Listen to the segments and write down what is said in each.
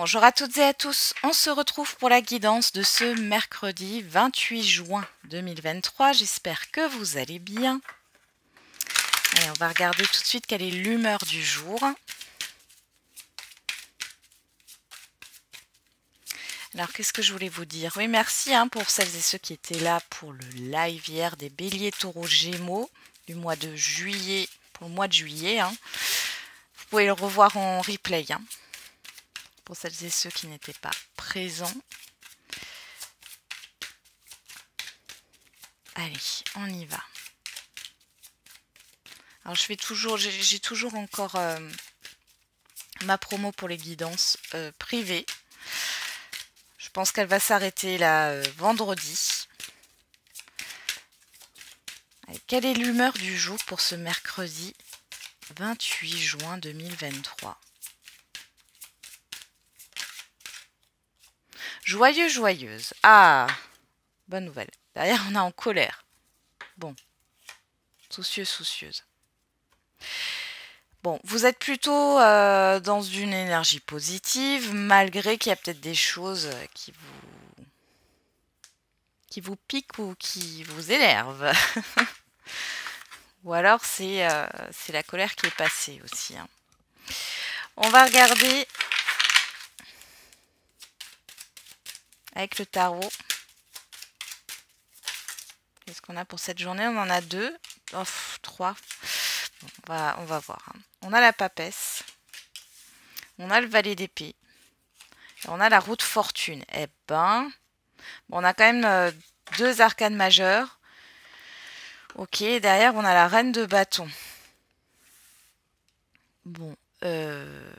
Bonjour à toutes et à tous, on se retrouve pour la guidance de ce mercredi 28 juin 2023. J'espère que vous allez bien. Allez, on va regarder tout de suite quelle est l'humeur du jour. Alors, qu'est-ce que je voulais vous dire? Oui, merci pour celles et ceux qui étaient là pour le live hier des Béliers, Taureaux, Gémeaux du mois de juillet, pour le mois de juillet. Vous pouvez le revoir en replay. Pour celles et ceux qui n'étaient pas présents. Allez, on y va. Alors j'ai toujours encore ma promo pour les guidances privées. Je pense qu'elle va s'arrêter là vendredi. Allez, quelle est l'humeur du jour pour ce mercredi 28 juin 2023? Joyeux, joyeuse. Ah, bonne nouvelle. Derrière, on a en colère. Bon. Soucieux, soucieuse. Bon, vous êtes plutôt dans une énergie positive, malgré qu'il y a peut-être des choses qui vous piquent ou qui vous énervent. Ou alors c'est la colère qui est passée aussi. On va regarder avec le tarot. Qu'est-ce qu'on a pour cette journée? On en a deux. Oh, trois. Bon, on va voir. On a la papesse. On a le valet d'épée. On a la roue de fortune. Eh ben, bon, on a quand même deux arcanes majeures. Ok, derrière on a la reine de bâton. Bon, on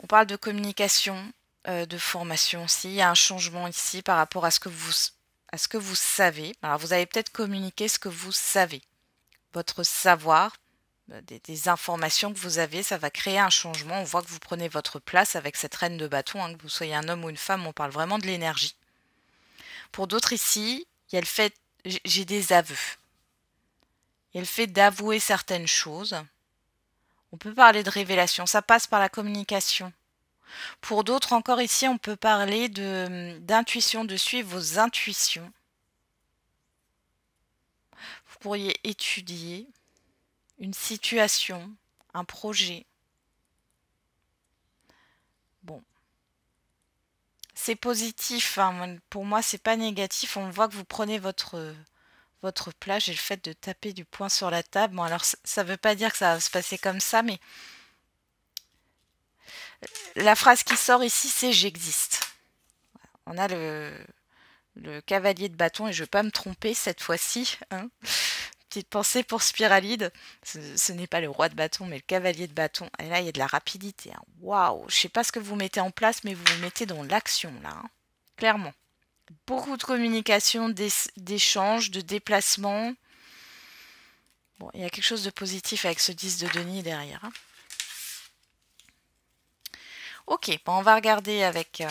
parle de communication, de formation aussi. Il y a un changement ici par rapport à ce que vous savez. Alors vous allez peut-être communiquer ce que vous savez. Votre savoir, des informations que vous avez, ça va créer un changement. On voit que vous prenez votre place avec cette reine de bâton, que vous soyez un homme ou une femme, on parle vraiment de l'énergie. Pour d'autres ici, il y a le fait, j'ai des aveux. Il y a le fait d'avouer certaines choses. On peut parler de révélation, ça passe par la communication. Pour d'autres encore ici, on peut parler d'intuition, de suivre vos intuitions. Vous pourriez étudier une situation, un projet. Bon. C'est positif, pour moi c'est pas négatif. On voit que vous prenez votre place. J'ai le fait de taper du poing sur la table. Bon, alors ça veut pas dire que ça va se passer comme ça, mais la phrase qui sort ici, c'est j'existe. On a le cavalier de bâton et je ne vais pas me tromper cette fois-ci. Petite pensée pour Spiralide. Ce n'est pas le roi de bâton, mais le cavalier de bâton. Et là, il y a de la rapidité. Waouh! Je ne sais pas ce que vous mettez en place, mais vous vous mettez dans l'action, là. Clairement. Beaucoup de communication, d'échanges, de déplacements. Bon, il y a quelque chose de positif avec ce 10 de Denis derrière. Ok, bon, on va regarder avec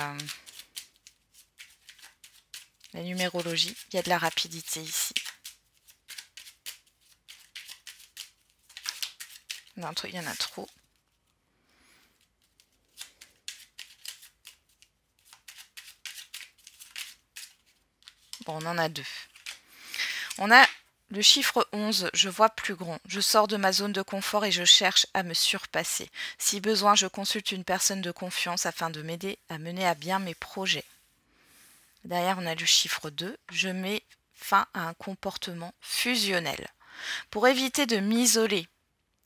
la numérologie. Il y a de la rapidité ici. Il y en a trop. Bon, on en a deux. On a le chiffre 11, je vois plus grand. Je sors de ma zone de confort et je cherche à me surpasser. Si besoin, je consulte une personne de confiance afin de m'aider à mener à bien mes projets. Derrière, on a le chiffre 2. Je mets fin à un comportement fusionnel. Pour éviter de m'isoler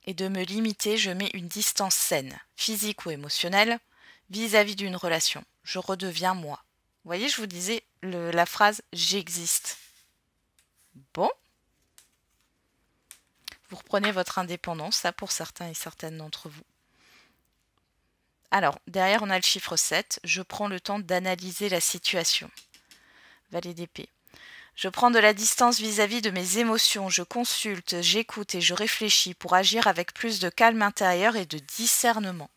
et de me limiter, je mets une distance saine, physique ou émotionnelle, vis-à-vis d'une relation. Je redeviens moi. Vous voyez, je vous disais la phrase « j'existe ». Bon. Vous reprenez votre indépendance, ça pour certains et certaines d'entre vous. Alors, derrière, on a le chiffre 7. Je prends le temps d'analyser la situation. Valet d'épée. Je prends de la distance vis-à-vis de mes émotions. Je consulte, j'écoute et je réfléchis pour agir avec plus de calme intérieur et de discernement.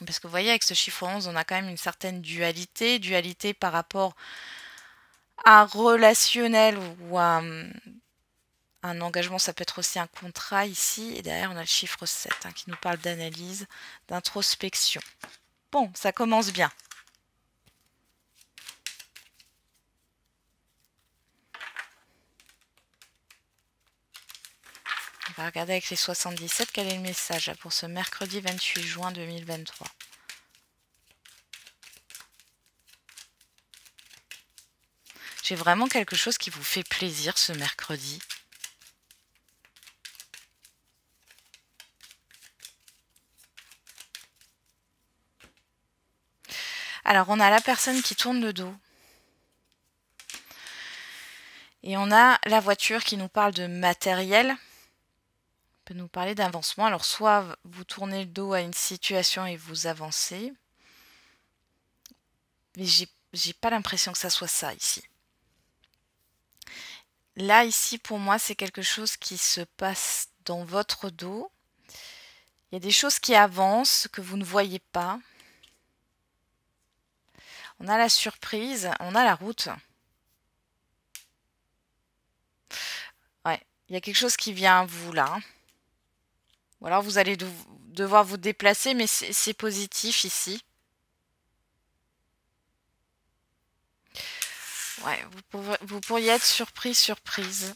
Parce que vous voyez, avec ce chiffre 11, on a quand même une certaine dualité. Dualité par rapport à un relationnel ou à un engagement, ça peut être aussi un contrat ici. Et derrière, on a le chiffre 7 hein, qui nous parle d'analyse, d'introspection. Bon, ça commence bien. On va regarder avec les 77 quel est le message là, pour ce mercredi 28 juin 2023. J'ai vraiment quelque chose qui vous fait plaisir ce mercredi. Alors, on a la personne qui tourne le dos. Et on a la voiture qui nous parle de matériel. On peut nous parler d'avancement. Alors, soit vous tournez le dos à une situation et vous avancez. Mais j'ai pas l'impression que ça soit ça ici. Là, ici, pour moi, c'est quelque chose qui se passe dans votre dos. Il y a des choses qui avancent que vous ne voyez pas. On a la surprise, on a la route. Ouais, il y a quelque chose qui vient à vous là. Ou alors vous allez devoir vous déplacer, mais c'est positif ici. Ouais, vous pourriez être surprise.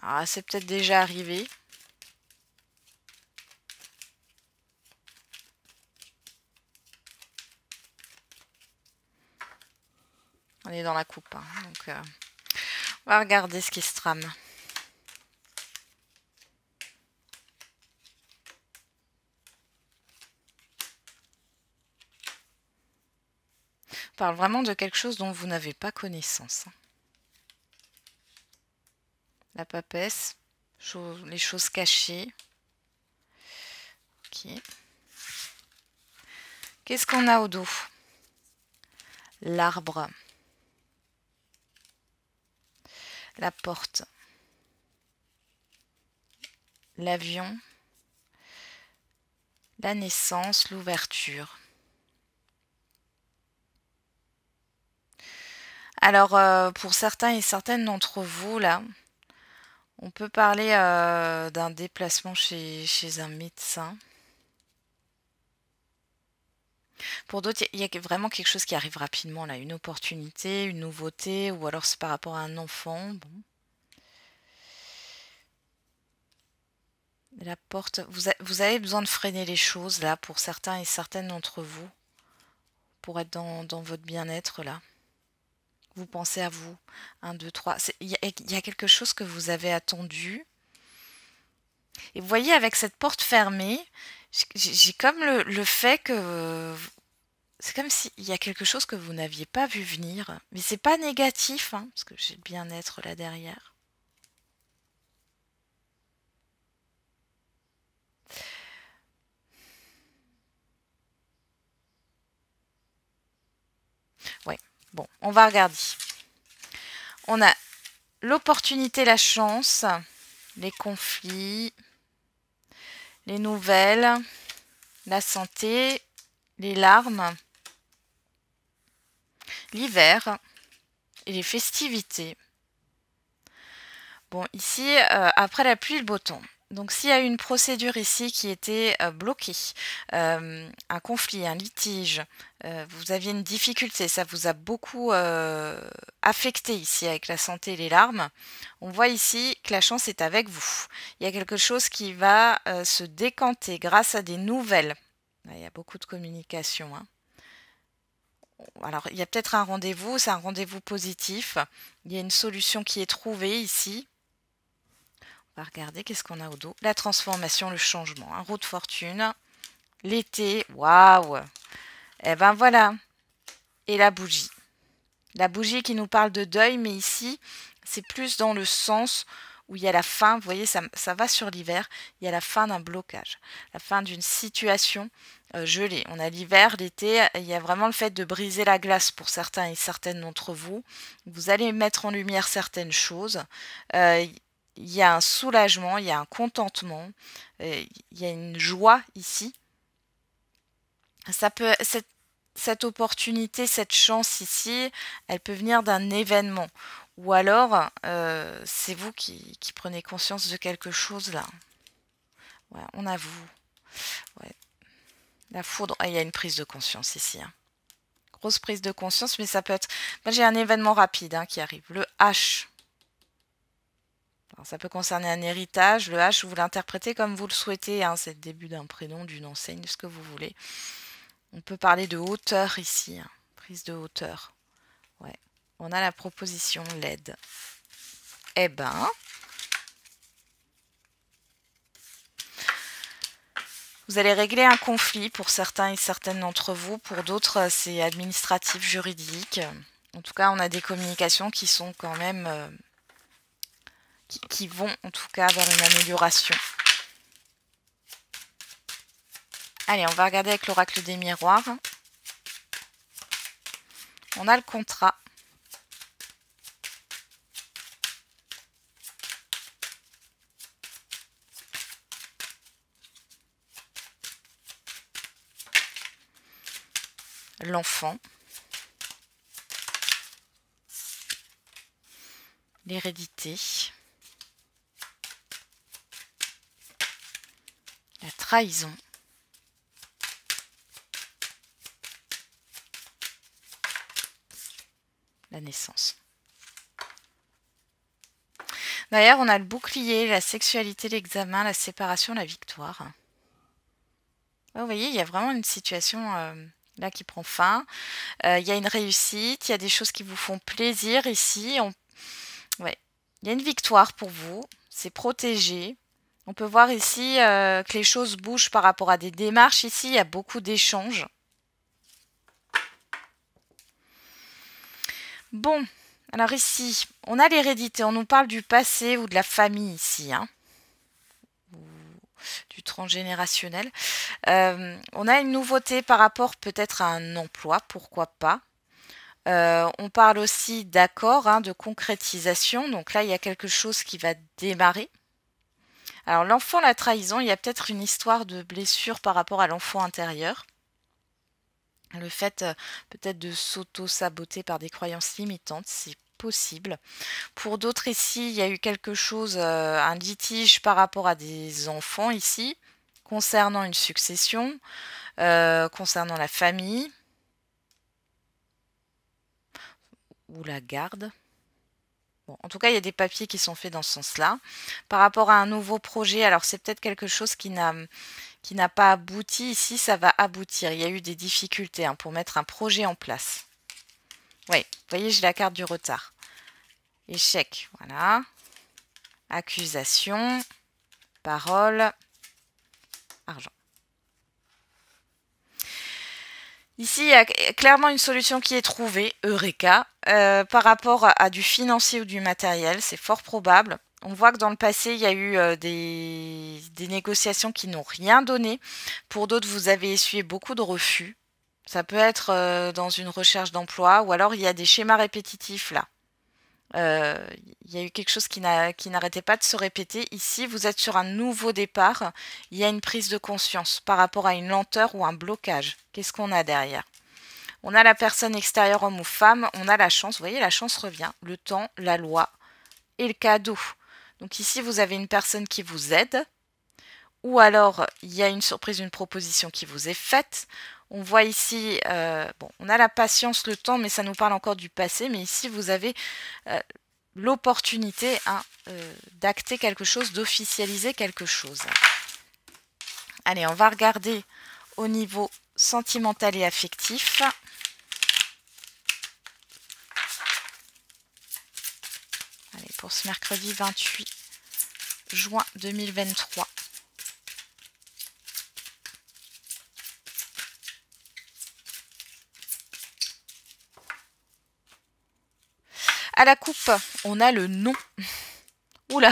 Ah, c'est peut-être déjà arrivé. On est dans la coupe, hein, donc on va regarder ce qui se trame. On parle vraiment de quelque chose dont vous n'avez pas connaissance. La papesse, les choses cachées. Ok. Qu'est-ce qu'on a au dos? L'arbre. La porte. L'avion. La naissance, l'ouverture. Alors, pour certains et certaines d'entre vous, là, on peut parler d'un déplacement chez un médecin. Pour d'autres, il y a vraiment quelque chose qui arrive rapidement, là, une opportunité, une nouveauté, ou alors c'est par rapport à un enfant. Bon. La porte, vous avez besoin de freiner les choses, là, pour certains et certaines d'entre vous, pour être dans votre bien-être, là. Vous pensez à vous. 1, 2, 3. Il y a quelque chose que vous avez attendu. Et vous voyez, avec cette porte fermée, j'ai comme le fait que c'est comme s'il y a quelque chose que vous n'aviez pas vu venir. Mais c'est pas négatif, hein, parce que j'ai le bien-être là derrière. Ouais, bon, on va regarder. On a l'opportunité, la chance, les conflits, les nouvelles, la santé, les larmes, l'hiver et les festivités. Bon, ici, après la pluie, le beau temps. Donc, s'il y a une procédure ici qui était bloquée, un conflit, un litige, vous aviez une difficulté, ça vous a beaucoup affecté ici avec la santé et les larmes, on voit ici que la chance est avec vous. Il y a quelque chose qui va se décanter grâce à des nouvelles. Là, il y a beaucoup de communication, hein. Alors, il y a peut-être un rendez-vous, c'est un rendez-vous positif. Il y a une solution qui est trouvée ici. On va regarder qu'est-ce qu'on a au dos. La transformation, le changement. Un roue de fortune. L'été. Waouh! Eh ben voilà. Et la bougie. La bougie qui nous parle de deuil, mais ici, c'est plus dans le sens où il y a la fin. Vous voyez, ça va sur l'hiver. Il y a la fin d'un blocage. La fin d'une situation gelée. On a l'hiver, l'été. Il y a vraiment le fait de briser la glace pour certains et certaines d'entre vous. Vous allez mettre en lumière certaines choses. Il y a un soulagement, il y a un contentement, il y a une joie ici. Ça peut, cette opportunité, cette chance ici, elle peut venir d'un événement. Ou alors, c'est vous qui prenez conscience de quelque chose là. Ouais, on avoue. Ouais. La foudre, il y a une prise de conscience ici. Hein. Grosse prise de conscience, mais ça peut être... Moi, j'ai un événement rapide hein, qui arrive. Le H. Alors, ça peut concerner un héritage. Le H, vous l'interprétez comme vous le souhaitez. Hein. C'est le début d'un prénom, d'une enseigne, de ce que vous voulez. On peut parler de hauteur ici. Hein. Prise de hauteur. Ouais. On a la proposition LED. Eh ben... Vous allez régler un conflit pour certains et certaines d'entre vous. Pour d'autres, c'est administratif, juridique. En tout cas, on a des communications qui sont quand même... qui vont en tout cas vers une amélioration. Allez, on va regarder avec l'oracle des miroirs. On a le contrat. L'enfant. L'hérédité. La trahison. La naissance. D'ailleurs, on a le bouclier, la sexualité, l'examen, la séparation, la victoire. Vous voyez, il y a vraiment une situation là qui prend fin. Il y a une réussite, il y a des choses qui vous font plaisir ici. Ouais. Il y a une victoire pour vous, c'est protégé. On peut voir ici que les choses bougent par rapport à des démarches. Ici, il y a beaucoup d'échanges. Bon, alors ici, on a l'hérédité. On nous parle du passé ou de la famille ici. Hein. Du transgénérationnel. On a une nouveauté par rapport peut-être à un emploi, pourquoi pas. On parle aussi d'accord, hein, de concrétisation. Donc là, il y a quelque chose qui va démarrer. Alors l'enfant, la trahison, il y a peut-être une histoire de blessure par rapport à l'enfant intérieur. Le fait peut-être de s'auto-saboter par des croyances limitantes, c'est possible. Pour d'autres ici, il y a eu quelque chose, un litige par rapport à des enfants ici, concernant une succession, concernant la famille ou la garde. Bon, en tout cas, il y a des papiers qui sont faits dans ce sens-là. Par rapport à un nouveau projet, alors c'est peut-être quelque chose qui n'a pas abouti. Ici, ça va aboutir. Il y a eu des difficultés hein, pour mettre un projet en place. Oui, vous voyez, j'ai la carte du retard. Échec, voilà. Accusation, parole, argent. Ici, il y a clairement une solution qui est trouvée, Eureka, par rapport à du financier ou du matériel, c'est fort probable. On voit que dans le passé, il y a eu des négociations qui n'ont rien donné. Pour d'autres, vous avez essuyé beaucoup de refus. Ça peut être dans une recherche d'emploi ou alors il y a des schémas répétitifs là. Il y a eu quelque chose qui n'arrêtait pas de se répéter. Ici, vous êtes sur un nouveau départ. Il y a une prise de conscience par rapport à une lenteur ou un blocage. Qu'est-ce qu'on a derrière? On a la personne extérieure, homme ou femme. On a la chance. Vous voyez, la chance revient. Le temps, la loi et le cadeau. Donc ici, vous avez une personne qui vous aide. Ou alors, il y a une surprise, une proposition qui vous est faite. On voit ici, bon, on a la patience, le temps, mais ça nous parle encore du passé. Mais ici, vous avez l'opportunité hein, d'acter quelque chose, d'officialiser quelque chose. Allez, on va regarder au niveau sentimental et affectif. Allez, pour ce mercredi 28 juin 2023. À la coupe, on a le non. Oula.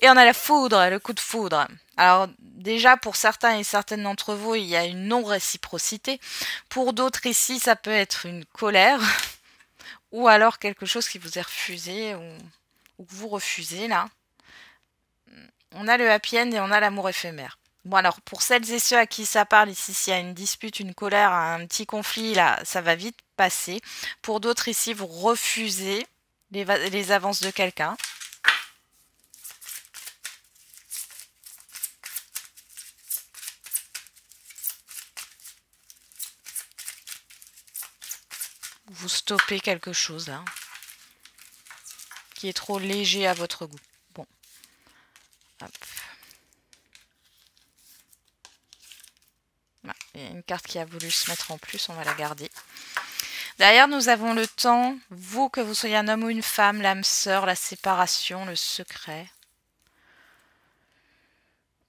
Et on a la foudre, le coup de foudre. Alors déjà, pour certains et certaines d'entre vous, il y a une non-réciprocité. Pour d'autres ici, ça peut être une colère. Ou alors quelque chose qui vous est refusé ou que vous refusez là. On a le happy end et on a l'amour éphémère. Bon alors, pour celles et ceux à qui ça parle ici, s'il y a une dispute, une colère, un petit conflit, là, ça va vite passer. Pour d'autres ici, vous refusez les avances de quelqu'un. Vous stoppez quelque chose, là, qui est trop léger à votre goût. Bon. Hop. Ah, il y a une carte qui a voulu se mettre en plus, on va la garder. Derrière, nous avons le temps, vous, que vous soyez un homme ou une femme, l'âme sœur, la séparation, le secret.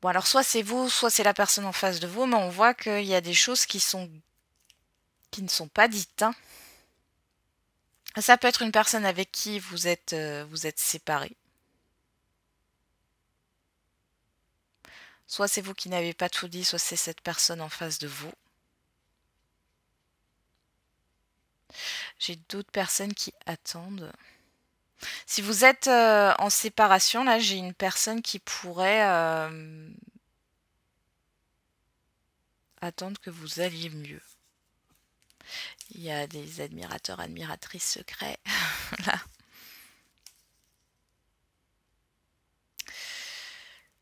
Bon, alors soit c'est vous, soit c'est la personne en face de vous, mais on voit qu'il y a des choses qui ne sont pas dites. Hein. Ça peut être une personne avec qui vous êtes séparés. Soit c'est vous qui n'avez pas tout dit, soit c'est cette personne en face de vous. J'ai d'autres personnes qui attendent. Si vous êtes en séparation, là, j'ai une personne qui pourrait attendre que vous alliez mieux. Il y a des admirateurs, admiratrices secrets. Là.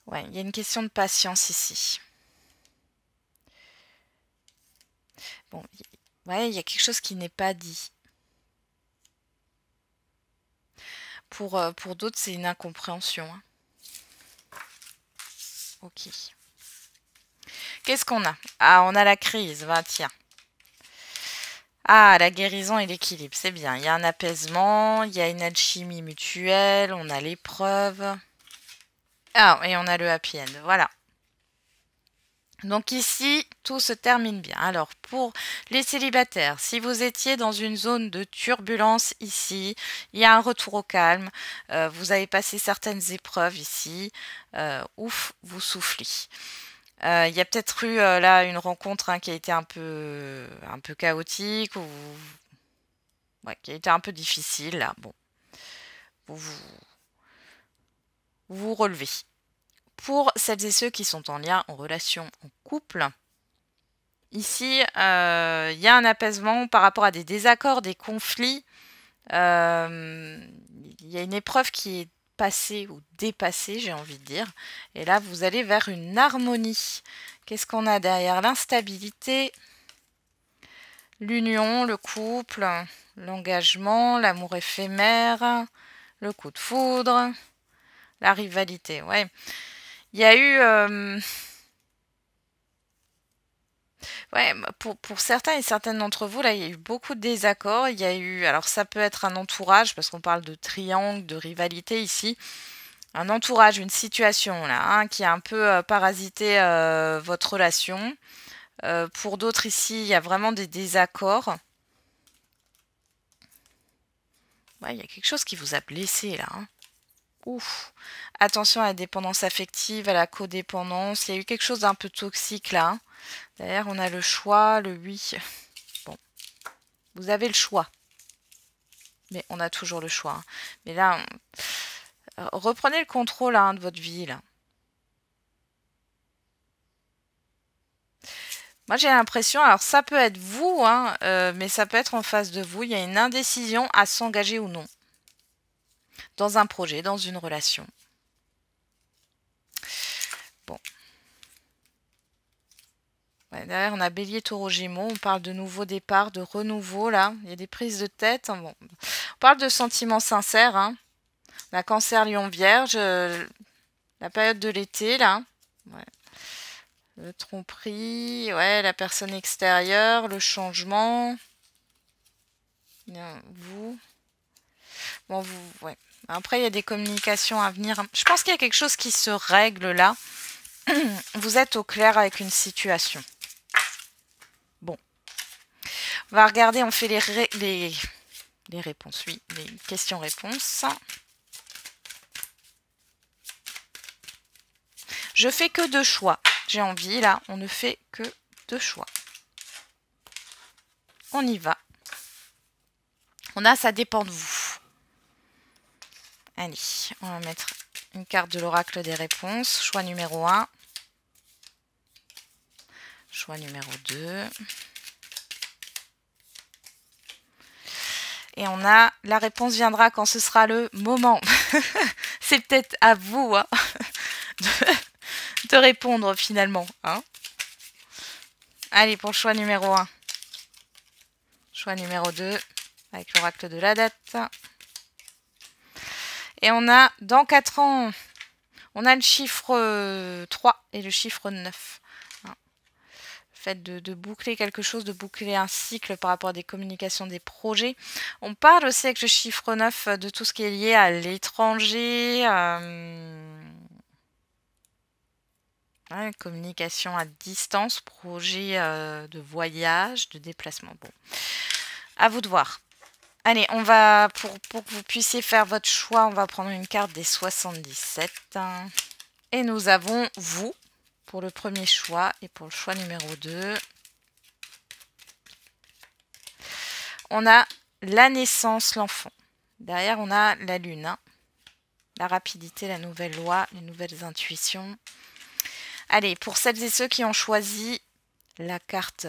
Ouais, il y a une question de patience ici. Bon, ouais, il y a quelque chose qui n'est pas dit. Pour d'autres, c'est une incompréhension. Hein. Ok. Qu'est-ce qu'on a? Ah, on a la crise. Va, tiens. Ah, la guérison et l'équilibre, c'est bien. Il y a un apaisement, il y a une alchimie mutuelle, on a l'épreuve. Ah, et on a le happy end. Voilà. Donc ici, tout se termine bien. Alors, pour les célibataires, si vous étiez dans une zone de turbulence ici, il y a un retour au calme, vous avez passé certaines épreuves ici, ouf, vous soufflez. Il y a peut-être eu là une rencontre hein, qui a été un peu chaotique, ou ouais, qui a été un peu difficile. Là. Bon, vous vous relevez. Pour celles et ceux qui sont en lien, en relation, en couple, ici, il y a un apaisement par rapport à des désaccords, des conflits. Il y a une épreuve qui est passée ou dépassée, j'ai envie de dire. Et là, vous allez vers une harmonie. Qu'est-ce qu'on a derrière? L'instabilité, l'union, le couple, l'engagement, l'amour éphémère, le coup de foudre, la rivalité. Ouais. Il y a eu... Ouais, pour certains et certaines d'entre vous, là, il y a eu beaucoup de désaccords. Il y a eu, alors ça peut être un entourage, parce qu'on parle de triangle, de rivalité ici. Un entourage, une situation là, hein, qui a un peu parasité votre relation. Pour d'autres ici, il y a vraiment des désaccords. Ouais, il y a quelque chose qui vous a blessé là. Hein. Ouf. Attention à la dépendance affective, à la codépendance. Il y a eu quelque chose d'un peu toxique là. Hein. D'ailleurs, on a le choix, le oui. Bon, vous avez le choix. Mais on a toujours le choix. Hein. Mais là, reprenez le contrôle hein, de votre vie. Là. Moi, j'ai l'impression, alors ça peut être vous, hein, mais ça peut être en face de vous. Il y a une indécision à s'engager ou non dans un projet, dans une relation. Bon. Ouais, derrière, on a Bélier, Taureau, Gémeaux. On parle de nouveau départ, de renouveau, là. Il y a des prises de tête. Hein, bon. On parle de sentiments sincères. Hein. La Cancer, Lion, Vierge. La période de l'été, là. Ouais. Le tromperie. Ouais, la personne extérieure. Le changement. Vous. Bon, vous... Ouais. Après, il y a des communications à venir. Je pense qu'il y a quelque chose qui se règle, là. Vous êtes au clair avec une situation. Bon. On va regarder, on fait les réponses, oui, les questions-réponses. Je fais que 2 choix. J'ai envie, là, on ne fait que 2 choix. On y va. On a, ça dépend de vous. Allez, on va mettre une carte de l'oracle des réponses. Choix numéro 1. Choix numéro 2. Et on a, la réponse viendra quand ce sera le moment. C'est peut-être à vous hein, de répondre finalement. Hein. Allez, pour le choix numéro 1. Choix numéro 2, avec l'oracle de la date. Et on a, dans 4 ans, on a le chiffre 3 et le chiffre 9. Hein. Le fait de boucler quelque chose, de boucler un cycle par rapport à des communications, des projets. On parle aussi avec le chiffre 9 de tout ce qui est lié à l'étranger, communication à distance, projet de voyage, de déplacement. Bon, à vous de voir. Allez, on va, pour que vous puissiez faire votre choix, on va prendre une carte des 77. Et nous avons vous, pour le premier choix, et pour le choix numéro 2. On a la naissance, l'enfant. Derrière, on a la lune. Hein. La rapidité, la nouvelle loi, les nouvelles intuitions. Allez, pour celles et ceux qui ont choisi la carte,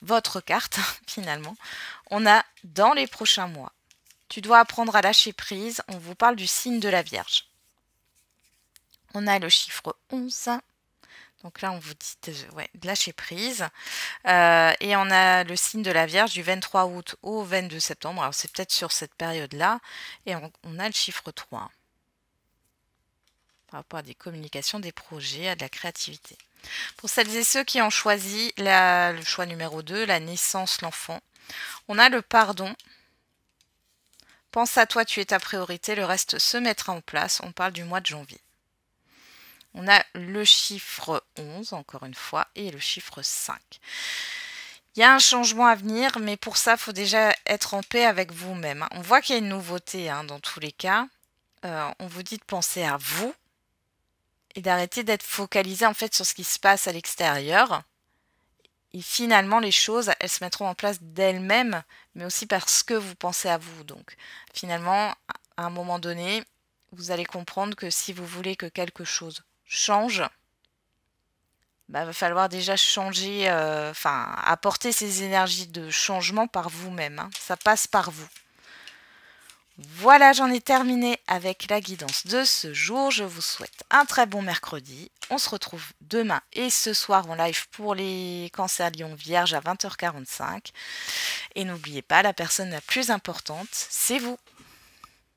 votre carte, finalement, on a dans les prochains mois. Tu dois apprendre à lâcher prise. On vous parle du signe de la Vierge. On a le chiffre 11. Donc là, on vous dit de lâcher prise. Et on a le signe de la Vierge du 23 août au 22 septembre. Alors, c'est peut-être sur cette période-là. Et on a le chiffre 3. Par rapport à des communications, des projets, à de la créativité. Pour celles et ceux qui ont choisi le choix numéro 2, la naissance, l'enfant, on a le pardon. Pense à toi, tu es ta priorité, le reste se mettra en place. On parle du mois de janvier. On a le chiffre 11, encore une fois, et le chiffre 5. Il y a un changement à venir, mais pour ça, il faut déjà être en paix avec vous-même. On voit qu'il y a une nouveauté dans tous les cas. On vous dit de penser à vous et d'arrêter d'être focalisé en fait sur ce qui se passe à l'extérieur. Et finalement, les choses, elles se mettront en place d'elles-mêmes, mais aussi parce que vous pensez à vous. Donc, finalement, à un moment donné, vous allez comprendre que si vous voulez que quelque chose change, va falloir déjà changer, apporter ces énergies de changement par vous-même. Hein. Ça passe par vous. Voilà, j'en ai terminé avec la guidance de ce jour. Je vous souhaite un très bon mercredi. On se retrouve demain et ce soir en live pour les cancers lion vierge à 20h45. Et n'oubliez pas, la personne la plus importante, c'est vous.